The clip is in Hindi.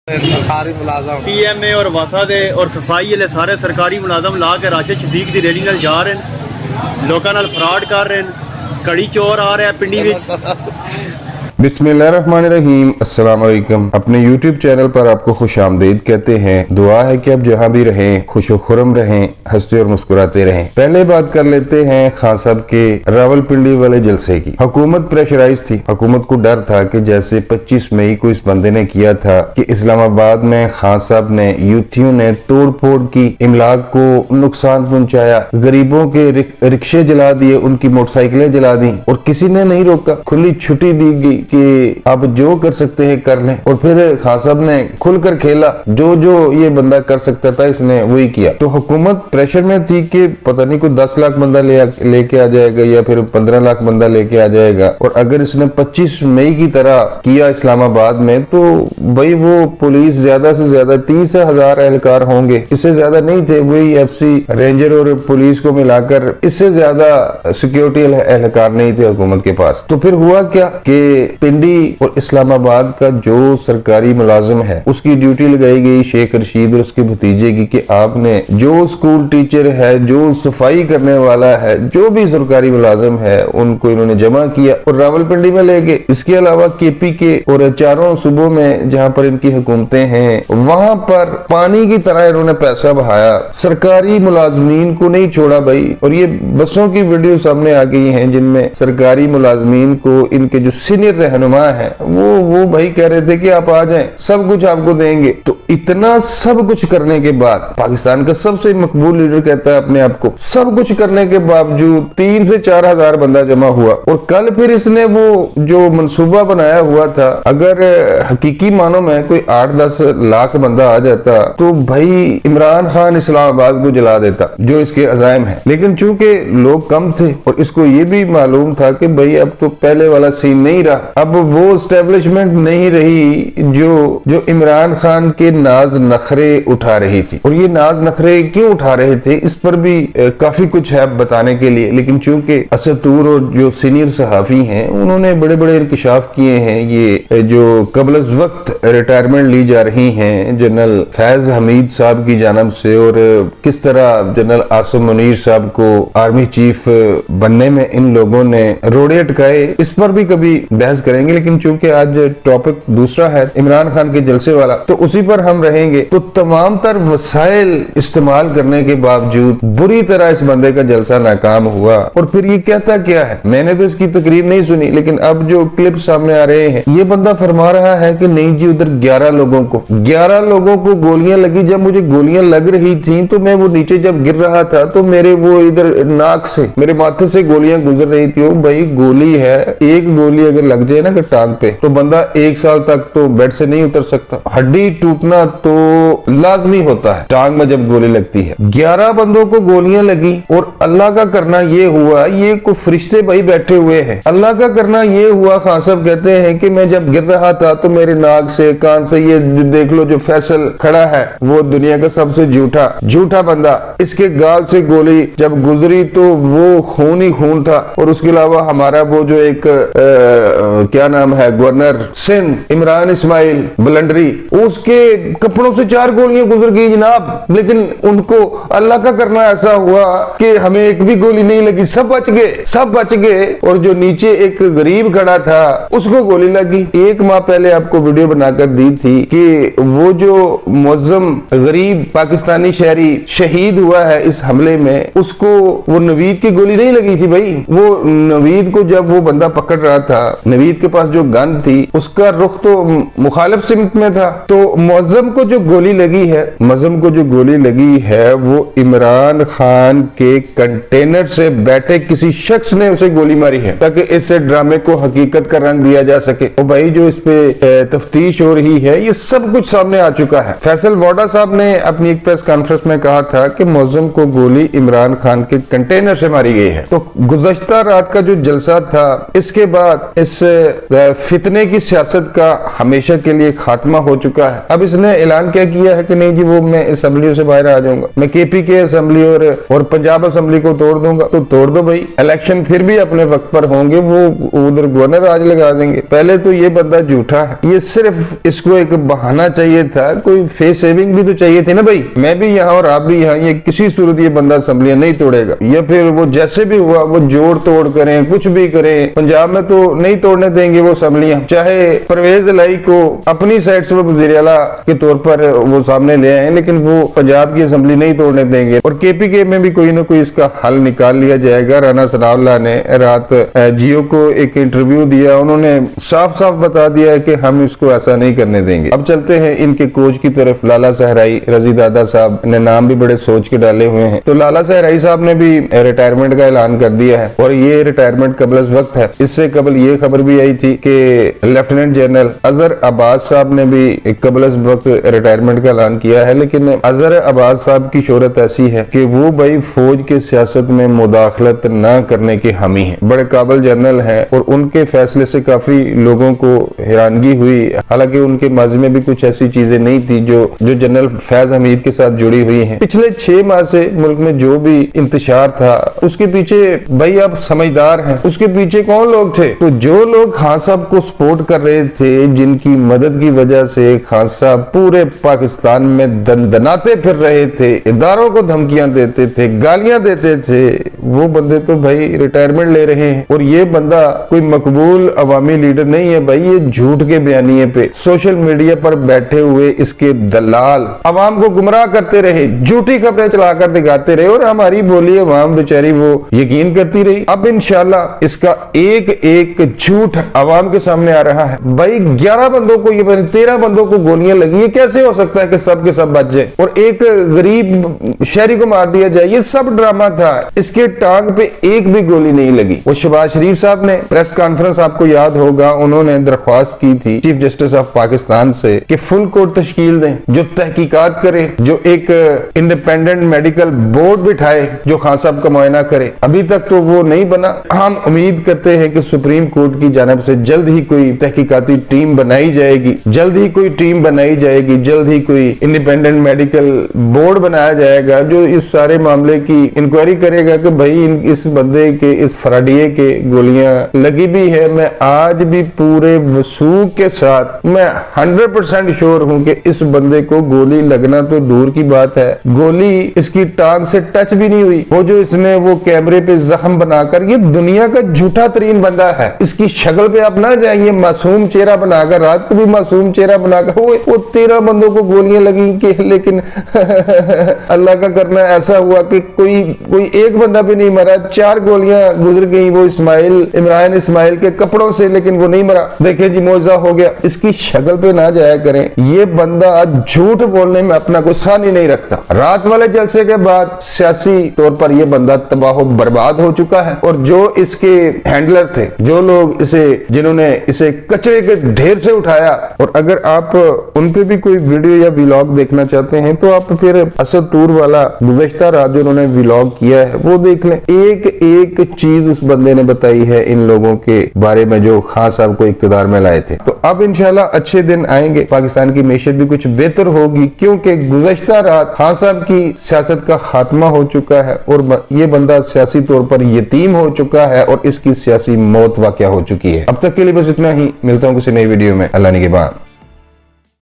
सरकारी मुलाजम पीएमए और वसा दे और सफाई वाले सारे सरकारी मुलाजम ला के राशिद शदीक की रैली नाल जा रहे हैं, लोगों नाल फ्रॉड कर रहे हैं, कड़ी चोर आ रहा है पिंडी विच। बिस्मिल्लाहिर्रहमानिर्रहीम, अस्सलाम वालेकुम। अपने YouTube चैनल पर आपको खुशामदीद कहते हैं। दुआ है कि आप जहां भी रहें खुशो खुरम रहें, हंसते और मुस्कुराते रहें। पहले बात कर लेते हैं खान साहब के रावलपिंडी वाले जलसे की। हुकूमत प्रेशराइज थी, हुकूमत को डर था कि जैसे 25 मई को इस बंदे ने किया था कि इस्लामाबाद में खान साहब ने यूथियों ने तोड़ फोड़ की, इमलाक को नुकसान पहुंचाया, गरीबों के रिक्शे जला दिए, उनकी मोटरसाइकिलें जला दी और किसी ने नहीं रोका। खुली छुट्टी दी गई कि आप जो कर सकते हैं कर लें। और फिर खान साहब ने खुलकर खेला, जो जो ये बंदा कर सकता था इसने वही किया। तो हुकूमत प्रेशर में थी कि पता नहीं कोई 10 लाख बंदा लेके आ जाएगा या फिर 15 लाख बंदा लेके आ जाएगा। और अगर इसने 25 मई की तरह किया इस्लामाबाद में तो भाई वो पुलिस ज्यादा से ज्यादा 30,000 एहलकार होंगे, इससे ज्यादा नहीं थे। वही FC रेंजर और पुलिस को मिलाकर इससे ज्यादा सिक्योरिटी एहलकार नहीं थे हुकूमत के पास। तो फिर हुआ क्या कि पिंडी और इस्लामाबाद का जो सरकारी मुलाजिम है उसकी ड्यूटी लगाई गई शेख रशीद और उसके भतीजे की कि आपने जो स्कूल टीचर है, जो सफाई करने वाला है, जो भी सरकारी मुलाजिम है उनको इन्होंने जमा किया और रावलपिंडी में ले गए। इसके अलावा KP के और चारों सूबों में जहां पर इनकी हुकूमतें हैं वहां पर पानी की तरह इन्होंने पैसा बहाया, सरकारी मुलाजमीन को नहीं छोड़ा भाई। और ये बसों की वीडियो सामने आ गई है जिनमें सरकारी मुलाजमीन को इनके जो सीनियर रहनुमा है वो भाई कह रहे थे कि आप आ जाएं, सब कुछ आपको देंगे। तो इतना सब कुछ करने के बाद पाकिस्तान का सबसे मकबूल लीडर कहता है अपने आप को, सब कुछ करने के बावजूद 3 से 4 हजार बंदा जमा हुआ। और कल फिर इसने वो जो मंसूबा बनाया हुआ था, अगर हकीकी मानो में कोई 8-10 लाख बंदा आ जाता तो भाई इमरान खान इस्लामाबाद को जला देता, जो इसके अजायम है। लेकिन चूंकि लोग कम थे और इसको ये भी मालूम था कि भाई अब तो पहले वाला सीन नहीं रहा, अब वो स्टैब्लिशमेंट नहीं रही जो इमरान खान के नाज नखरे उठा रही थी। और ये नाज नखरे क्यों उठा रहे थे इस पर भी काफी कुछ है बताने के लिए। लेकिन चूंकि असतूर और जो सीनियर सहाफी हैं उन्होंने बड़े बड़े इंकशाफ किए हैं। ये जो कबल वक्त रिटायरमेंट ली जा रही हैं जनरल फैज हमीद साहब की जानब से और किस तरह जनरल आसिम मुनीर साहब को आर्मी चीफ बनने में इन लोगों ने रोड़े अटकाए, इस पर भी कभी बहस करेंगे। लेकिन चूंकि आज टॉपिक दूसरा है इमरान खान के जलसे वाला, तो उसी पर हम रहेंगे। तो तमाम तर वसाइल इस्तेमाल करने के बावजूद बुरी तरह इस बंदे का जलसा नाकाम हुआ। और फिर ये कहता क्या है, मैंने तो इसकी तकरीर नहीं सुनी, लेकिन अब जो क्लिप सामने आ रहे हैं ये बंदा फरमा रहा है कि नहीं जी उधर 11 लोगों को गोलियां लगी। जब मुझे गोलियां लग रही थी तो मैं वो नीचे जब गिर रहा था तो मेरे वो इधर नाक से, मेरे माथे से गोलियां गुजर रही थी। ओ भाई गोली है, एक गोली अगर लग जाए ना कि टांग पे तो बंदा 1 साल तक तो बेड से नहीं उतर सकता। हड्डी टूटना तो लाजमी होता है टांग में जब गोली लगती है। 11 बंदों को गोलियां लगी और अल्लाह का करना ये हुआ, ये को फरिश्ते भाई बैठे हुए हैं, अल्लाह का करना ये हुआ। खान साहब कहते हैं कि मैं जब गिर रहा था तो मेरे नाक से, कान से, ये देख लो जो फैसल खड़ा है वो दुनिया का सबसे झूठा बंदा, इसके गाल से गोली जब गुजरी तो वो खून ही खून था। और उसके अलावा हमारा वो जो एक क्या नाम है गवर्नर सिंध इमरान इस्माइल बलंडरी, उसके कपड़ों से 4 गोलियां गुजर गई जनाब। लेकिन उनको अल्लाह का करना ऐसा हुआ कि हमें एक भी गोली नहीं लगी, सब बच गए। और जो नीचे एक गरीब खड़ा था उसको गोली लगी। 1 माह पहले आपको वीडियो बनाकर दी थी कि वो जो मुअज्जम गरीब पाकिस्तानी शहरी शहीद हुआ है इस हमले में, उसको वो नवीद की गोली नहीं लगी थी भाई। वो नवीद को जब वो बंदा पकड़ रहा था, नवीद के पास जो गन थी उसका रुख तो मुखालिफ सिमत में था। तो मुअज्जम को जो गोली लगी है वो इमरान खान के कंटेनर से बैठे किसी शख्स ने उसे गोली मारी है ताकि इससे ड्रामे को हकीकत का रंग दिया जा सके। और भाई जो इस पे तफ्तीश हो रही है ये सब कुछ सामने आ चुका है। फैसल वाडा साहब ने अपनी एक प्रेस कॉन्फ्रेंस में कहा था कि मुअज्जम को गोली इमरान खान के कंटेनर से मारी गई है। तो गुज़श्ता रात का जो जलसा था इसके बाद इस फितने की सियासत का हमेशा के लिए खात्मा हो चुका है। अब इसने ऐलान क्या किया है कि नहीं जी वो मैं असेंबलियों से बाहर आ जाऊंगा, मैं केपी के असेंबली और पंजाब असेंबली को तोड़ दूंगा। तो तोड़ दो भाई, इलेक्शन फिर भी अपने वक्त पर होंगे, वो उधर गवर्नर राज लगा देंगे। पहले तो ये बंदा झूठा है, ये सिर्फ इसको एक बहाना चाहिए था, कोई फेस सेविंग भी तो चाहिए थी ना भाई। मैं भी यहाँ और आप भी यहाँ, ये किसी सूरत ये बंदा असेंबलियां नहीं तोड़ेगा, या फिर वो जैसे भी हुआ वो जोड़ तोड़ करें, कुछ भी करें, पंजाब में तो नहीं तोड़ने देंगे वो असेंबलियां। चाहे परवेज इलाही को अपनी साइड से वो वज़ीर आला के तौर पर वो सामने ले आए, लेकिन वो पंजाब की असेंबली नहीं तोड़ने देंगे। और केपीके में भी कोई ना कोई इसका हल निकाल लिया जाएगा। राणा सनाउल्लाह ने रात जियो को एक इंटरव्यू दिया, उन्होंने साफ साफ बता दिया कि हम इसको ऐसा नहीं करने देंगे। अब चलते हैं इनके कोच की तरफ, लाला सहराई रजी दादा साहब ने नाम भी बड़े सोच के डाले हुए हैं। तो लाला सहराई साहब ने भी रिटायरमेंट का ऐलान कर दिया है, और ये रिटायरमेंट कबल वक्त है। इससे कबल ये खबर भी आई थी कि लेफ्टिनेंट जनरल अजहर अब्बास साहब ने भी कबल वक्त रिटायरमेंट का ऐलान किया है। लेकिन अजहर अब्बास साहब की शोहरत ऐसी है कि वो भाई फौज के सियासत में मुदाखलत न करने के हामी हैं, बड़े काबिल जनरल हैं, और उनके फैसले से काफी लोगों को हैरानगी हुई। हालांकि उनके माजी में भी कुछ ऐसी चीजें नहीं थी जो जनरल फैज हमीद के साथ जुड़ी हुई हैं। पिछले 6 माह से मुल्क में जो भी इंतशार था उसके पीछे भाई आप समझदार हैं, उसके पीछे कौन लोग थे? तो जो लोग खान साहब को सपोर्ट कर रहे थे, जिनकी मदद की वजह से खान साहब पूरे पाकिस्तान में दनदनाते फिर रहे थे, इदारों को धमकियां देते थे, गालियां देते थे, वो बंदे तो भाई रिटायरमेंट ले रहे हैं। और ये बंदा कोई मकबूल अवामी लीडर नहीं है भाई, ये झूठ के बयानिए पे सोशल मीडिया पर बैठे हुए इसके दलाल अवाम को गुमराह करते रहे, झूठी खबरें चलाकर दिखाते रहे, और हमारी बोली अवाम बेचारी वो यकीन करती रही। अब इंशाल्लाह इसका एक एक झूठ अवाम के सामने आ रहा है। भाई 11 बंदों को, ये 13 बंदों को गोलियां लगी, ये कैसे हो सकता है कि सब के सब बच जाए और एक गरीब शहरी को मार दिया जाए? ये सब ड्रामा था, इसके टांग पे एक भी गोली नहीं लगी। वो शहबाज शरीफ साहब ने प्रेस कॉन्फ्रेंस, आपको याद होगा, उन्होंने दरख्वास्त की थी चीफ जस्टिस ऑफ पाकिस्तान से कि फुल कोर्ट तश्कील दें, जो तहकीकात करे, जो एक इंडिपेंडेंट मेडिकल बोर्ड बिठाए जो खान साहब का मुआयना करे। अभी तक तो वो नहीं बना। हम उम्मीद करते हैं कि सुप्रीम कोर्ट की जानिब से जल्द ही कोई तहकीकाती टीम बनाई जाएगी, जल्द ही कोई टीम बनाई जाएगी, जल्द ही कोई इंडिपेंडेंट मेडिकल बोर्ड बनाया जाएगा जो इस सारे मामले की इंक्वायरी करेगा कि भाई इस बंदे के, इस फराडिये के गोलियां लगी भी है। मैं आज भी पूरे वसूख के साथ मैं 100% श्योर हूं कि इस बंदे को गोली लगना तो दूर की बात है, गोली इसकी टांग से टच भी नहीं हुई। वो जो इसने वो कैमरे पे जख्म बनाकर, ये दुनिया का झूठा तरीन बंदा है। इसकी शक्ल पे आप ना जाइए, मासूम चेहरा बनाकर, रात को भी मासूम चेहरा बनाकर, वो 13 बंदों को गोलियां लगी कि, लेकिन अल्लाह का करना ऐसा हुआ कि कोई एक बंदा भी नहीं मरा। 4 गोलियां गुजर गई वो इमरान इस्माइल के कपड़ों से, लेकिन वो नहीं मरा। देखे जी मौजा हो गया। इसकी शक्ल पे ना जाया करें, ये बंदा झूठ बोलने में अपना कोई सानी नहीं रखता। रात वाले जलसे के बाद सियासी तौर पर यह बंदा तबाह बर्बाद हो चुका है, और जो इसके हैंडलर थे, जो लोग जिन्होंने इसे कचरे के ढेर से उठाया, और अगर आप उन पे भी कोई वीडियो या व्लॉग देखना चाहते हैं तो आप फिर असद तूर वाला गुज़श्ता रात जो उन्होंने व्लॉग किया है वो देख लें। एक एक चीज उस बंदे ने बताई है इन लोगों के बारे में जो खान साहब को इक़्तिदार में लाए थे। तो अब इंशाल्लाह अच्छे दिन आएंगे, पाकिस्तान की मैशत भी कुछ बेहतर होगी, क्योंकि गुज़श्ता रात खान साहब की सियासत का खात्मा हो चुका है और ये बंदा सियासी तौर पर यतीम हो चुका है और इसकी सियासी मौत वाक़या हो चुकी है। अब तक के लिए बस इतना ही, मिलता हूँ किसी नई वीडियो में। अल्लाह ने के बाद।